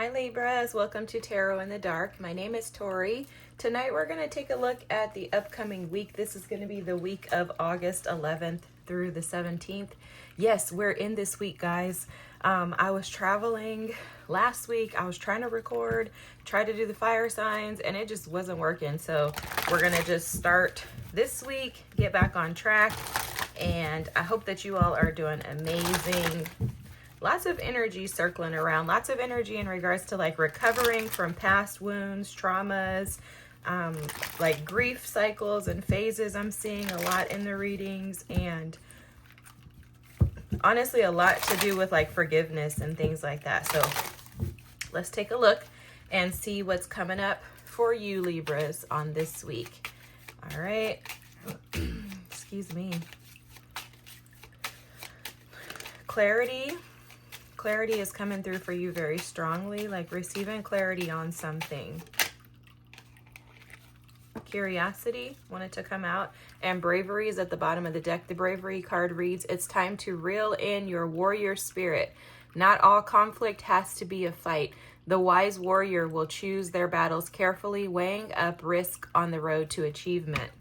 Hi Libras, welcome to Tarot in the Dark. My name is Tori. Tonight we're going to take a look at the upcoming week. This is going to be the week of August 11th through the 17th. Yes, we're in this week, guys. I was traveling last week. I was trying to record, try to do the fire signs, and it just wasn't working. So we're going to just start this week, get back on track, and I hope that you all are doing amazing. Lots of energy circling around, lots of energy in regards to like recovering from past wounds, traumas, like grief cycles and phases. I'm seeing a lot in the readings, and honestly a lot to do with like forgiveness and things like that. So let's take a look and see what's coming up for you Libras on this week. All right. Excuse me. Clarity is coming through for you very strongly, like receiving clarity on something. Curiosity wanted to come out, and bravery is at the bottom of the deck. The bravery card reads, it's time to reel in your warrior spirit. Not all conflict has to be a fight. The wise warrior will choose their battles carefully, weighing up risk on the road to achievement.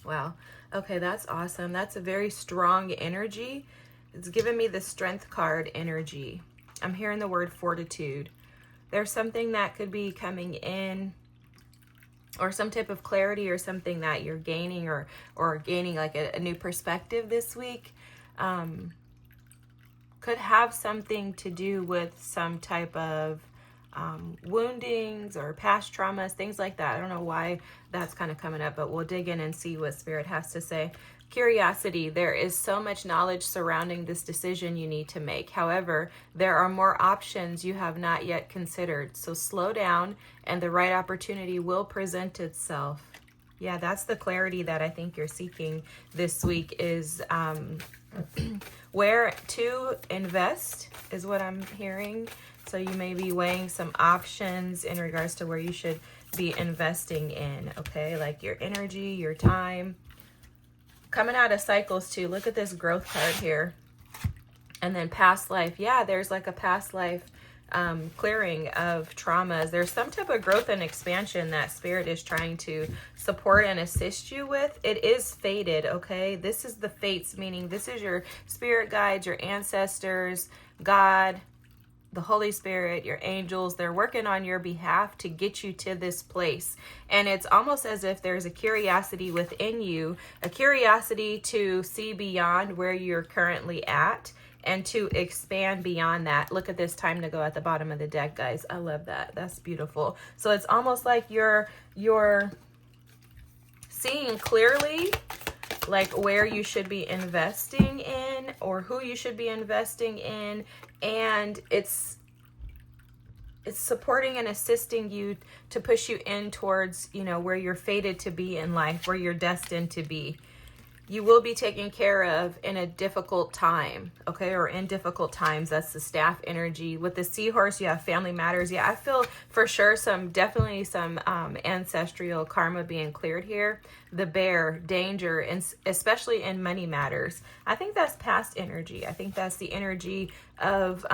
Wow. Okay, that's awesome. That's a very strong energy. It's giving me the strength card energy. I'm hearing the word fortitude. There's something that could be coming in, or some type of clarity, or something that you're gaining, or gaining like a new perspective this week. Could have something to do with some type of woundings or past traumas, things like that. I don't know why that's kind of coming up, but we'll dig in and see what Spirit has to say. Curiosity, there is so much knowledge surrounding this decision you need to make. However, there are more options you have not yet considered. So slow down and the right opportunity will present itself. Yeah, that's the clarity that I think you're seeking this week, is where to invest is what I'm hearing. So you may be weighing some options in regards to where you should be investing in, okay? Like your energy, your time. Coming out of cycles too. Look at this growth card here. And then past life. Yeah, there's like a past life clearing of traumas. There's some type of growth and expansion that Spirit is trying to support and assist you with. It is fated, okay? This is the fates, meaning this is your spirit guides, your ancestors, God, the Holy Spirit, your angels. They're working on your behalf to get you to this place. And it's almost as if there's a curiosity within you, a curiosity to see beyond where you're currently at and to expand beyond that. Look at this time to go at the bottom of the deck, guys. I love that. That's beautiful. So it's almost like you're seeing clearly like where you should be investing in, or who you should be investing in, and it's supporting and assisting you to push you in towards, you know, where you're fated to be in life, where you're destined to be. You will be taken care of in a difficult time, okay, or in difficult times. That's the staff energy. With the seahorse, you have family matters. Yeah, I feel for sure definitely some ancestral karma being cleared here. The bear, danger, and especially in money matters. I think that's past energy. I think that's the energy of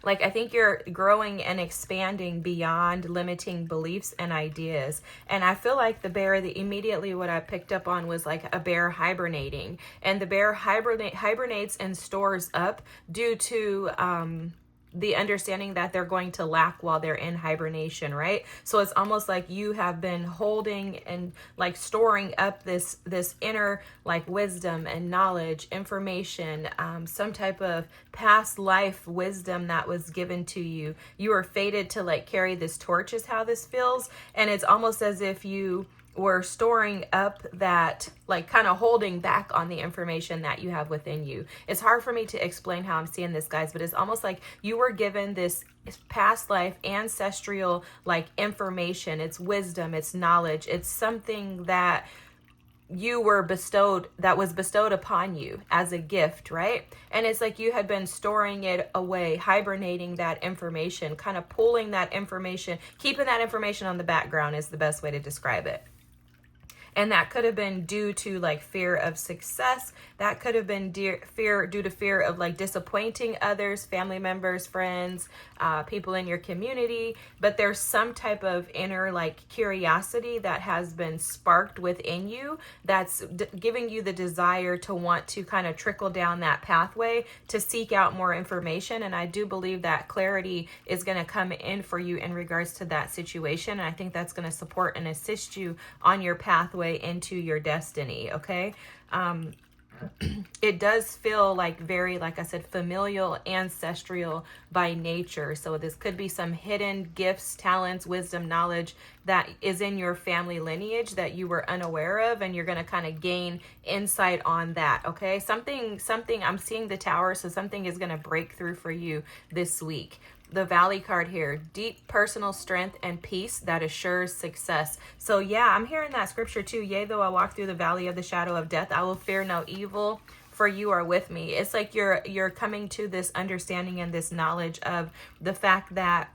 like, I think you're growing and expanding beyond limiting beliefs and ideas. And I feel like the bear, immediately what I picked up on was like a bear hibernating. And the bear hibernates and stores up due to the understanding that they're going to lack while they're in hibernation, right? So it's almost like you have been holding and like storing up this inner like wisdom and knowledge, information, some type of past life wisdom that was given to you. You are fated to like carry this torch, is how this feels. And it's almost as if you were storing up that, like kind of holding back on the information that you have within you. It's hard for me to explain how I'm seeing this, guys, but it's almost like you were given this past life ancestral like information. It's wisdom, it's knowledge, it's something that you were bestowed, that was bestowed upon you as a gift, right? And it's like you had been storing it away, hibernating that information, kind of pulling that information, keeping that information on the background is the best way to describe it. And that could have been due to like fear of success. That could have been due to fear of like disappointing others, family members, friends, people in your community. But there's some type of inner like curiosity that has been sparked within you that's giving you the desire to want to kind of trickle down that pathway to seek out more information. And I do believe that clarity is going to come in for you in regards to that situation. And I think that's going to support and assist you on your pathway into your destiny. Okay. It does feel like very, like I said, familial, ancestral by nature. So this could be some hidden gifts, talents, wisdom, knowledge that is in your family lineage that you were unaware of, and you're going to kind of gain insight on that. Okay. Something, I'm seeing the tower. So something is going to break through for you this week. The Valley card here, deep personal strength and peace that assures success. So yeah, I'm hearing that scripture too. Yea, though I walk through the valley of the shadow of death, I will fear no evil, for you are with me. It's like you're coming to this understanding and this knowledge of the fact that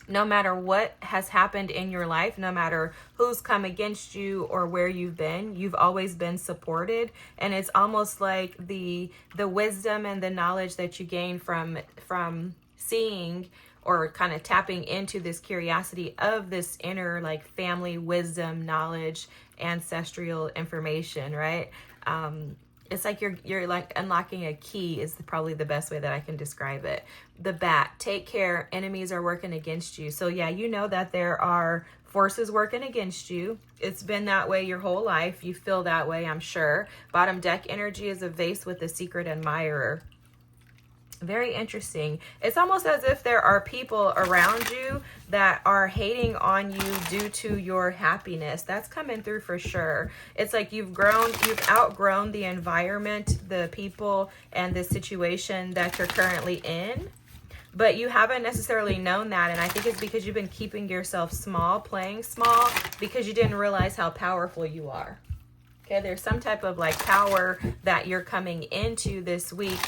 no matter what has happened in your life, no matter who's come against you or where you've always been supported. And it's almost like the wisdom and the knowledge that you gain from seeing or kind of tapping into this curiosity of this inner like family wisdom, knowledge, ancestral information, right? It's like you're like unlocking a key is probably the best way that I can describe it. The bat, take care, enemies are working against you. So yeah, you know that there are forces working against you. It's been that way your whole life. You feel that way, I'm sure. Bottom deck energy is a vase with a secret admirer. Very interesting. It's almost as if there are people around you that are hating on you due to your happiness. That's coming through for sure. It's like you've outgrown the environment, the people, and the situation that you're currently in. But you haven't necessarily known that. And I think it's because you've been keeping yourself small, playing small, because you didn't realize how powerful you are. Okay, there's some type of like power that you're coming into this week,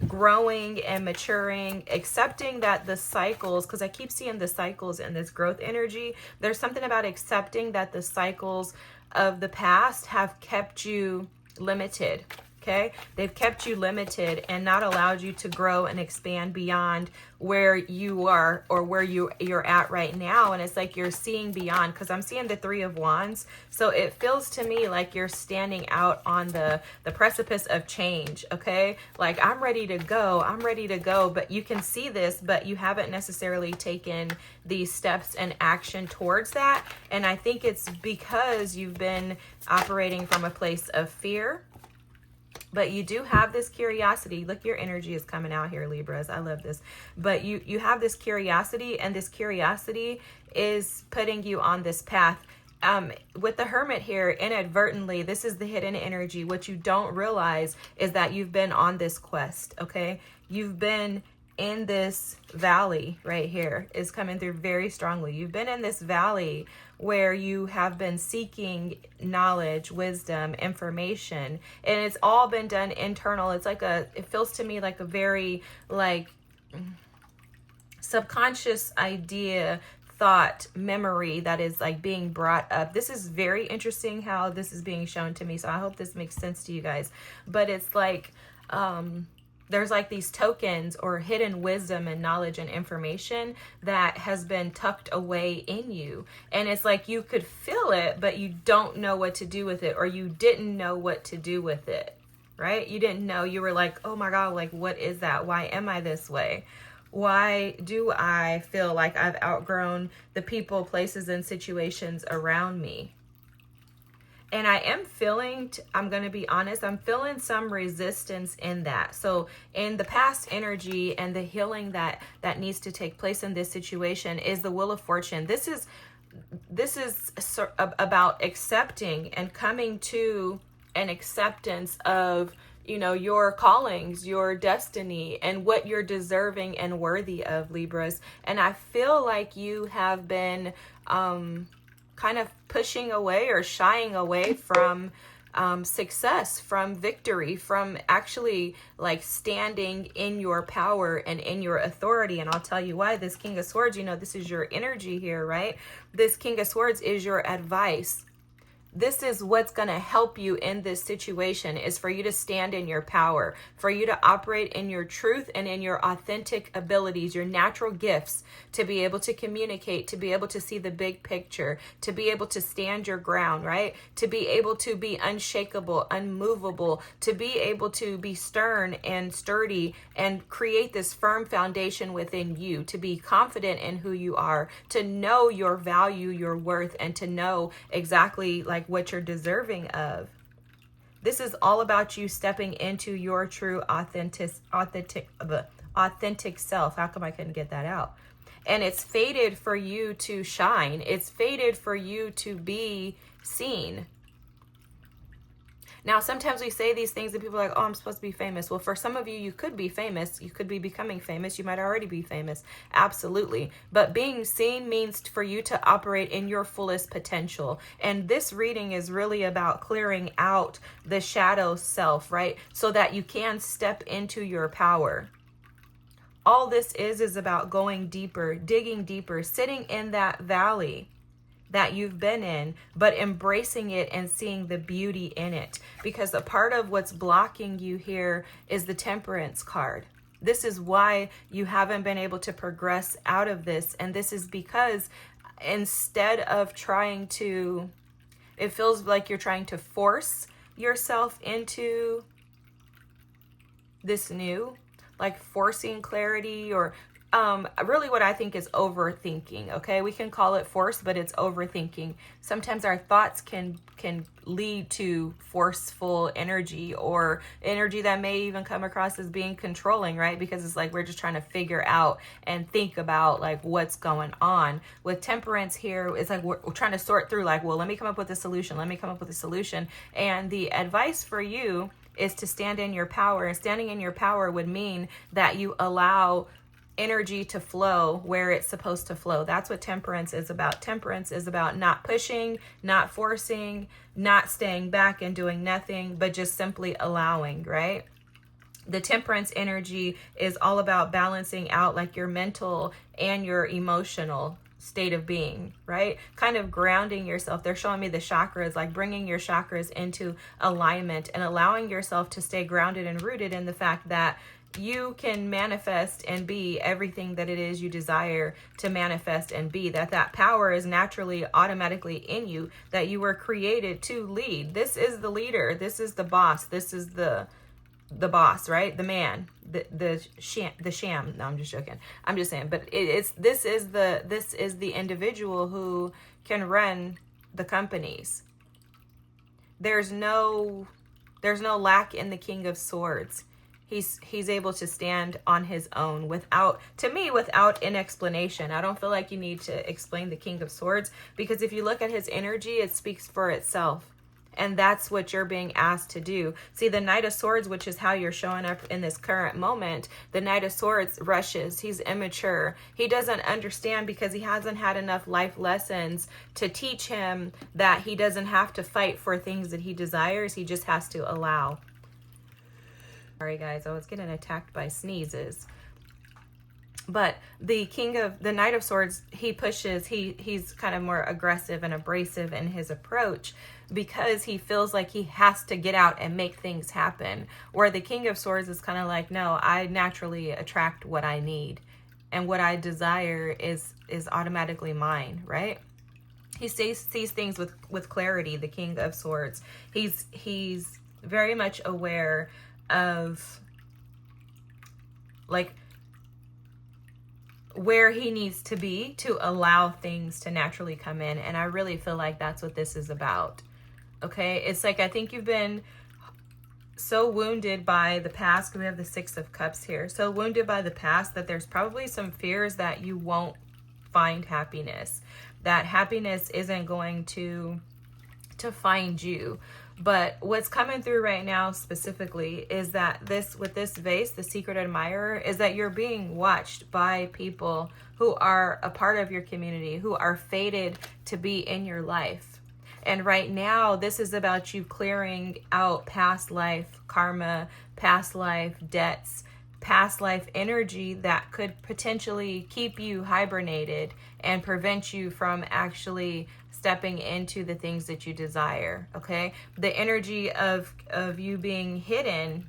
growing and maturing, accepting that the cycles, because I keep seeing the cycles in this growth energy. There's something about accepting that the cycles of the past have kept you limited. Okay, they've kept you limited and not allowed you to grow and expand beyond where you are or where you're at right now. And it's like you're seeing beyond, because I'm seeing the Three of Wands. So it feels to me like you're standing out on the precipice of change. Okay, like I'm ready to go, but you can see this, but you haven't necessarily taken these steps and action towards that. And I think it's because you've been operating from a place of fear. But you do have this curiosity. Look, your energy is coming out here, Libras. I love this. But you have this curiosity, and this curiosity is putting you on this path. With the Hermit here, inadvertently, this is the hidden energy. What you don't realize is that you've been on this quest, okay? You've been in this valley right here. Is coming through very strongly. You've been in this valley where you have been seeking knowledge, wisdom, information, and it's all been done internal. It's like it feels to me like a very like subconscious idea, thought, memory that is like being brought up. This is very interesting how this is being shown to me. So I hope this makes sense to you guys. But it's like, there's like these tokens or hidden wisdom and knowledge and information that has been tucked away in you. And it's like you could feel it, but you don't know what to do with it, or you didn't know what to do with it, right? You didn't know. You were like, oh my God, like, what is that? Why am I this way? Why do I feel like I've outgrown the people, places, and situations around me? And I am feeling, I'm going to be honest, I'm feeling some resistance in that. So in the past energy and the healing that needs to take place in this situation is the Wheel of Fortune. This is about accepting and coming to an acceptance of, you know, your callings, your destiny, and what you're deserving and worthy of, Libras. And I feel like you have been kind of pushing away or shying away from success, from victory, from actually like standing in your power and in your authority. And I'll tell you why. This King of Swords, you know, this is your energy here, right? This King of Swords is your advice. This is what's going to help you in this situation, is for you to stand in your power, for you to operate in your truth and in your authentic abilities, your natural gifts, to be able to communicate, to be able to see the big picture, to be able to stand your ground, right? To be able to be unshakable, unmovable, to be able to be stern and sturdy and create this firm foundation within you, to be confident in who you are, to know your value, your worth, and to know exactly like what you're deserving of. This is all about you stepping into your true authentic self. How come I couldn't get that out? And it's fated for you to shine. It's fated for you to be seen. Now, sometimes we say these things and people are like, oh, I'm supposed to be famous. Well, for some of you, you could be famous. You could be becoming famous. You might already be famous. Absolutely. But being seen means for you to operate in your fullest potential. And this reading is really about clearing out the shadow self, right? So that you can step into your power. All this is about going deeper, digging deeper, sitting in that valley that you've been in, but embracing it and seeing the beauty in it. Because a part of what's blocking you here is the Temperance card. This is why you haven't been able to progress out of this. And this is because instead of trying to, it feels like you're trying to force yourself into this new, like forcing clarity, or really what I think is overthinking. Okay, we can call it force, but it's overthinking. Sometimes our thoughts can lead to forceful energy, or energy that may even come across as being controlling, right? Because it's like we're just trying to figure out and think about like what's going on. With Temperance here, it's like we're trying to sort through like, well, let me come up with a solution. Let me come up with a solution. And the advice for you is to stand in your power. And standing in your power would mean that you allow energy to flow where it's supposed to flow. That's what Temperance is about. Temperance is about not pushing, not forcing, not staying back and doing nothing, but just simply allowing, right? The Temperance energy is all about balancing out like your mental and your emotional state of being, right? Kind of grounding yourself. They're showing me the chakras, like bringing your chakras into alignment and allowing yourself to stay grounded and rooted in the fact that you can manifest and be everything that it is you desire to manifest and be, that power is naturally automatically in you, that you were created to lead. This is the leader. This is the boss. This is the boss, right? The man, the sham. No, I'm just joking. I'm just saying, but this is the individual who can run the companies. There's no lack in the King of Swords. He's able to stand on his own without an explanation. I don't feel like you need to explain the King of Swords, because if you look at his energy, it speaks for itself. And that's what you're being asked to do. See, the Knight of Swords, which is how you're showing up in this current moment, the Knight of Swords rushes. He's immature. He doesn't understand because he hasn't had enough life lessons to teach him that he doesn't have to fight for things that he desires. He just has to allow. Sorry, guys. I was getting attacked by sneezes. But the Knight of Swords, he pushes, he's kind of more aggressive and abrasive in his approach because he feels like he has to get out and make things happen. Where the King of Swords is kind of like, no, I naturally attract what I need. And what I desire is automatically mine, right? He sees things with clarity, the King of Swords. He's very much aware of like where he needs to be to allow things to naturally come in. And I really feel like that's what this is about. Okay, it's like I think you've been so wounded by the past. We have the Six of Cups here. So wounded by the past that there's probably some fears that you won't find happiness, that happiness isn't going to find you. But what's coming through right now specifically is that with this vase, the Secret Admirer, is that you're being watched by people who are a part of your community, who are fated to be in your life. And right now, this is about you clearing out past life karma, past life debts, past life energy that could potentially keep you hibernated and prevent you from actually stepping into the things that you desire. Okay, the energy of you being hidden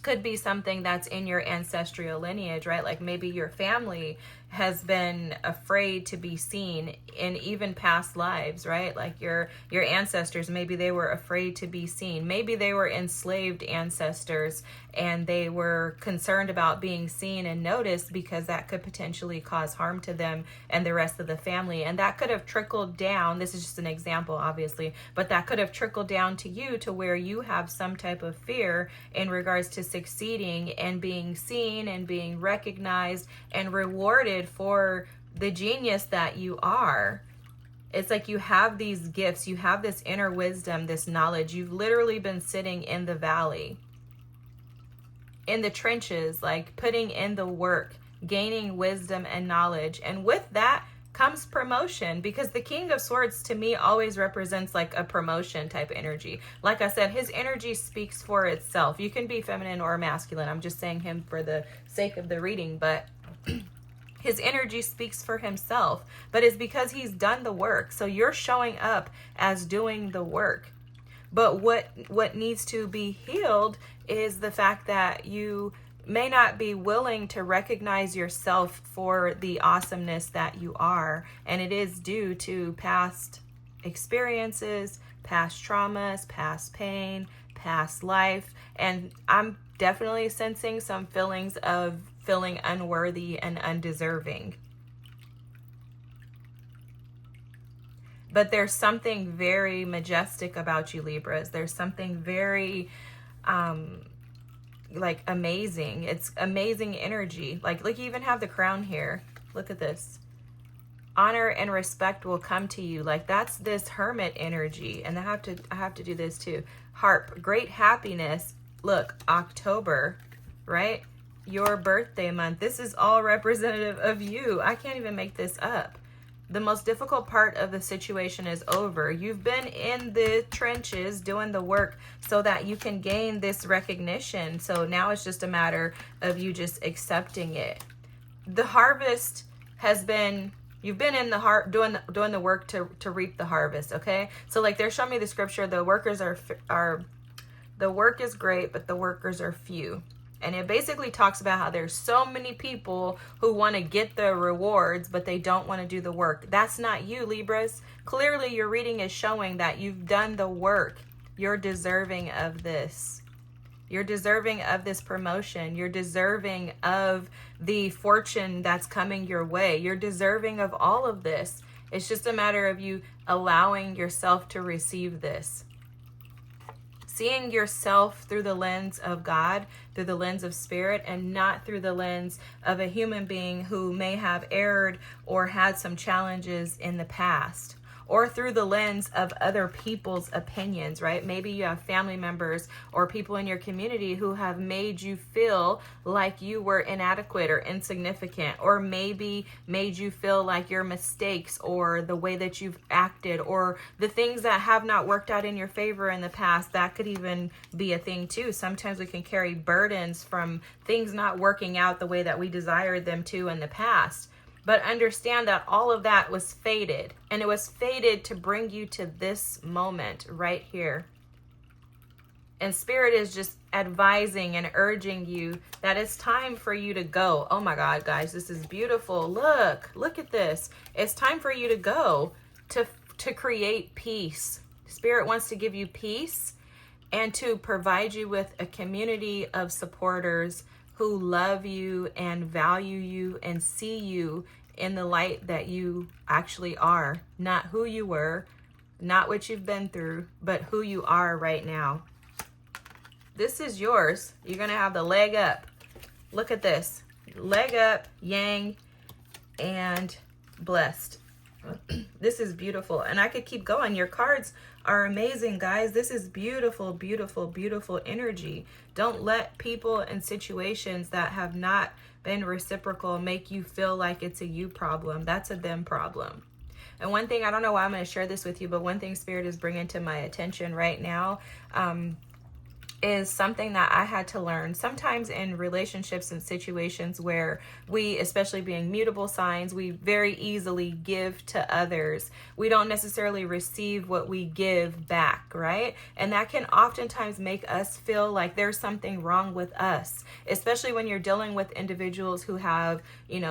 could be something that's in your ancestral lineage, right? Like maybe your family has been afraid to be seen in even past lives, right? Like your ancestors, maybe they were afraid to be seen. Maybe they were enslaved ancestors and they were concerned about being seen and noticed because that could potentially cause harm to them and the rest of the family. And that could have trickled down. This is just an example, obviously, but that could have trickled down to you to where you have some type of fear in regards to succeeding and being seen and being recognized and rewarded for the genius that you are. It's like you have these gifts, you have this inner wisdom, this knowledge. You've literally been sitting in the valley, in the trenches, like putting in the work, gaining wisdom and knowledge. And with that comes promotion, because the King of Swords to me always represents like a promotion type energy. Like I said, his energy speaks for itself. You can be feminine or masculine. I'm just saying him for the sake of the reading, but his energy speaks for himself, but it's because he's done the work. So you're showing up as doing the work. But what needs to be healed is the fact that you may not be willing to recognize yourself for the awesomeness that you are. And it is due to past experiences, past traumas, past pain, past life. And I'm definitely sensing some feelings of feeling unworthy and undeserving. But there's something very majestic about you, Libras. There's something very like amazing. It's amazing energy. Like you even have the crown here. Look at this. Honor and respect will come to you. Like that's this hermit energy. And I have to do this too. Harp, great happiness. Look, October, right? Your birthday month. This is all representative of you. I can't even make this up. The most difficult part of the situation is over. You've been in the trenches doing the work so that you can gain this recognition. So now it's just a matter of you just accepting it. The harvest has been, you've been in the doing the work to reap the harvest, okay? So like they're showing me the scripture, the workers the work is great, but the workers are few. And it basically talks about how there's so many people who want to get the rewards, but they don't want to do the work. That's not you, Libras. Clearly, your reading is showing that you've done the work. You're deserving of this. You're deserving of this promotion. You're deserving of the fortune that's coming your way. You're deserving of all of this. It's just a matter of you allowing yourself to receive this. Seeing yourself through the lens of God, through the lens of spirit, and not through the lens of a human being who may have erred or had some challenges in the past. Or through the lens of other people's opinions, right? Maybe you have family members or people in your community who have made you feel like you were inadequate or insignificant, or maybe made you feel like your mistakes or the way that you've acted or the things that have not worked out in your favor in the past. That could even be a thing too. Sometimes we can carry burdens from things not working out the way that we desired them to in the past. But understand that all of that was fated, and it was fated to bring you to this moment right here. And Spirit is just advising and urging you that it's time for you to go. Oh my God, guys, this is beautiful. Look at this. It's time for you to go to create peace. Spirit wants to give you peace and to provide you with a community of supporters who love you and value you and see you in the light that you actually are. Not who you were, not what you've been through, but who you are right now. This is yours. You're going to have the leg up. Look at this. Leg up, yang, and blessed. This is beautiful. And I could keep going. Your cards are amazing, guys. This is beautiful, beautiful, beautiful energy. Don't let people and situations that have not been reciprocal make you feel like it's a you problem. That's a them problem. And one thing, I don't know why I'm going to share this with you, but one thing Spirit is bringing to my attention right now is something that I had to learn. Sometimes in relationships and situations where we, especially being mutable signs, we very easily give to others. We don't necessarily receive what we give back, right? And that can oftentimes make us feel like there's something wrong with us, especially when you're dealing with individuals who have,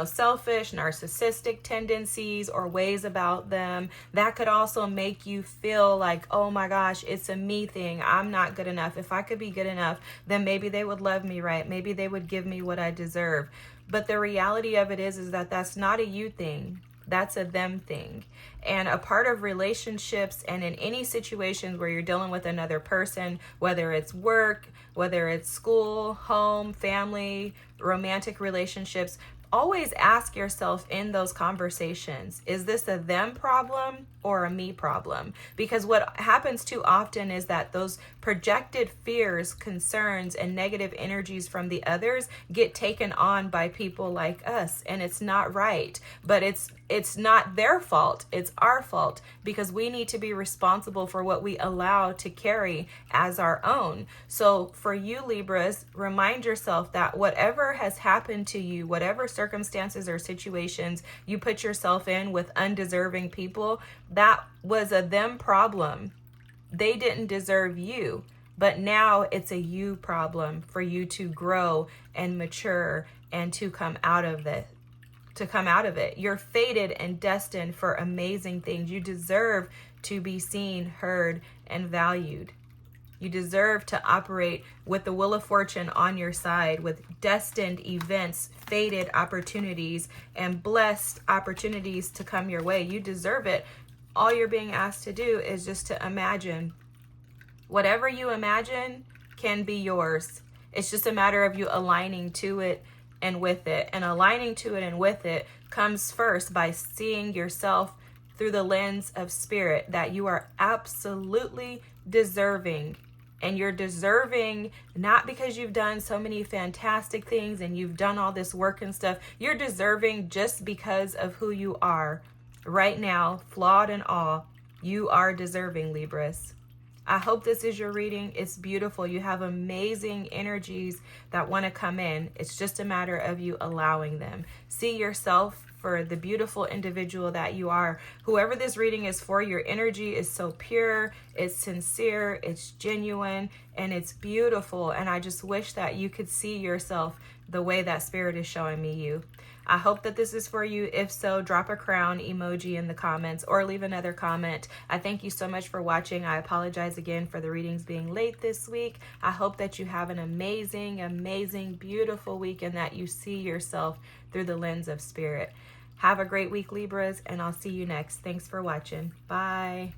selfish, narcissistic tendencies or ways about them. That could also make you feel like, oh my gosh, it's a me thing. I'm not good enough. If I could be good enough, then maybe they would love me right. Maybe they would give me what I deserve. But the reality of it is that that's not a you thing. That's a them thing. And a part of relationships and in any situations where you're dealing with another person, whether it's work, whether it's school, home, family, romantic relationships, always ask yourself in those conversations, is this a them problem or a me problem? Because what happens too often is that those projected fears, concerns, and negative energies from the others get taken on by people like us, and it's not right. But it's not their fault, it's our fault, because we need to be responsible for what we allow to carry as our own. So for you Libras, remind yourself that whatever has happened to you, whatever circumstances or situations you put yourself in with undeserving people, that was a them problem. They didn't deserve you. But now it's a you problem for you to grow and mature and to come out of it. You're fated and destined for amazing things. You deserve to be seen, heard, and valued. You deserve to operate with the wheel of fortune on your side, with destined events, fated opportunities, and blessed opportunities to come your way. You deserve it. All you're being asked to do is just to imagine. Whatever you imagine can be yours. It's just a matter of you aligning to it and with it. And aligning to it and with it comes first by seeing yourself through the lens of spirit, that you are absolutely deserving. And you're deserving not because you've done so many fantastic things and you've done all this work and stuff. You're deserving just because of who you are right now, flawed and all. You are deserving, Libras. I hope this is your reading. It's beautiful. You have amazing energies that want to come in. It's just a matter of you allowing them. See yourself for the beautiful individual that you are. Whoever this reading is for, your energy is so pure, it's sincere, it's genuine, and it's beautiful. And I just wish that you could see yourself the way that spirit is showing me you. I hope that this is for you. If so, drop a crown emoji in the comments or leave another comment. I thank you so much for watching. I apologize again for the readings being late this week. I hope that you have an amazing, amazing, beautiful week and that you see yourself through the lens of spirit. Have a great week, Libras, and I'll see you next. Thanks for watching. Bye.